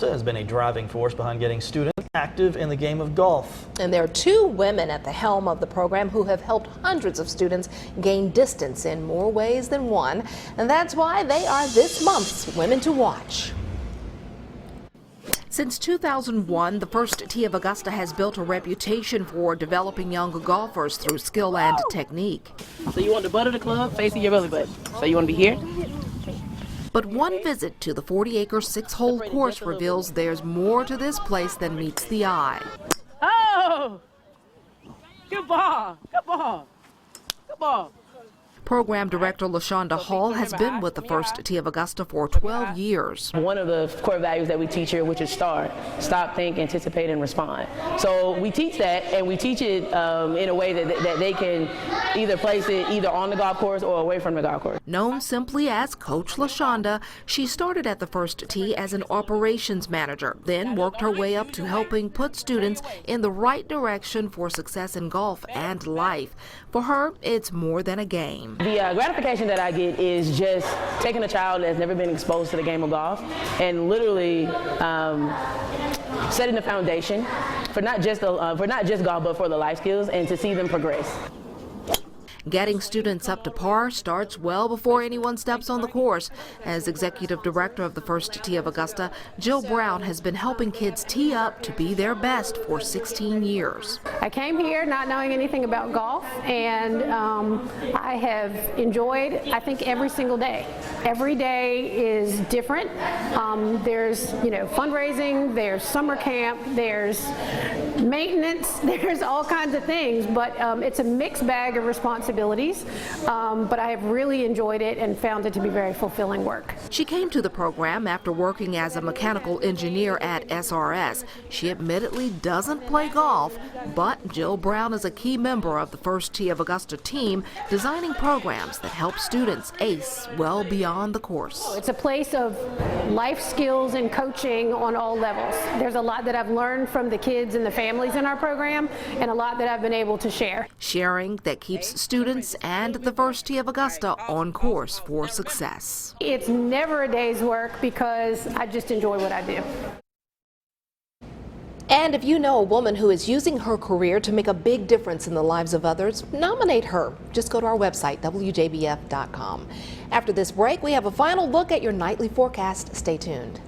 Has been a driving force behind getting students active in the game of golf. And there are two women at the helm of the program who have helped hundreds of students gain distance in more ways than one. And that's why they are this month's Women to Watch. Since 2001, the First Tee of Augusta has built a reputation for developing young golfers through skill and technique. So you want the butt of the club facing your belly button. So you want to be here? But one visit to the 40-acre, 6-hole course reveals there's more to this place than meets the eye. Oh! Good ball! Good ball! Good ball! Program Director Lashunda has been with the First Tee of Augusta for 12 years. One of the core values that we teach here, which is STAR, stop, think, anticipate, and respond. So we teach that, and we teach it in a way that they can either place it either on the golf course or away from the golf course. Known simply as Coach Lashunda, she started at the First Tee as an operations manager, then worked her way up to helping put students in the right direction for success in golf and life. For her, it's more than a game. The gratification that I get is just taking a child that's never been exposed to the game of golf and literally setting the foundation for not just golf, but for the life skills, and to see them progress. Getting students up to par starts well before anyone steps on the course. As executive director of the First Tee of Augusta, Jill Brown has been helping kids tee up to be their best for 16 years. I came here not knowing anything about golf, and I have enjoyed, I think, every single day. Every day is different. There's, fundraising, there's summer camp, there's maintenance, there's all kinds of things, but it's a mixed bag of responsibilities. But I have really enjoyed it and found it to be very fulfilling work. She came to the program after working as a mechanical engineer at SRS. She admittedly doesn't play golf, but Jill Brown is a key member of the First Tee of Augusta team, designing programs that help students ace well beyond the course. It's a place of life skills and coaching on all levels. There's a lot that I've learned from the kids and the families in our program, and a lot that I've been able to share. Sharing that keeps students and the First Tee of Augusta on course for success. It's never a day's work because I just enjoy what I do. And if you know a woman who is using her career to make a big difference in the lives of others, nominate her. Just go to our website, WJBF.com. After this break, we have a final look at your nightly forecast. Stay tuned.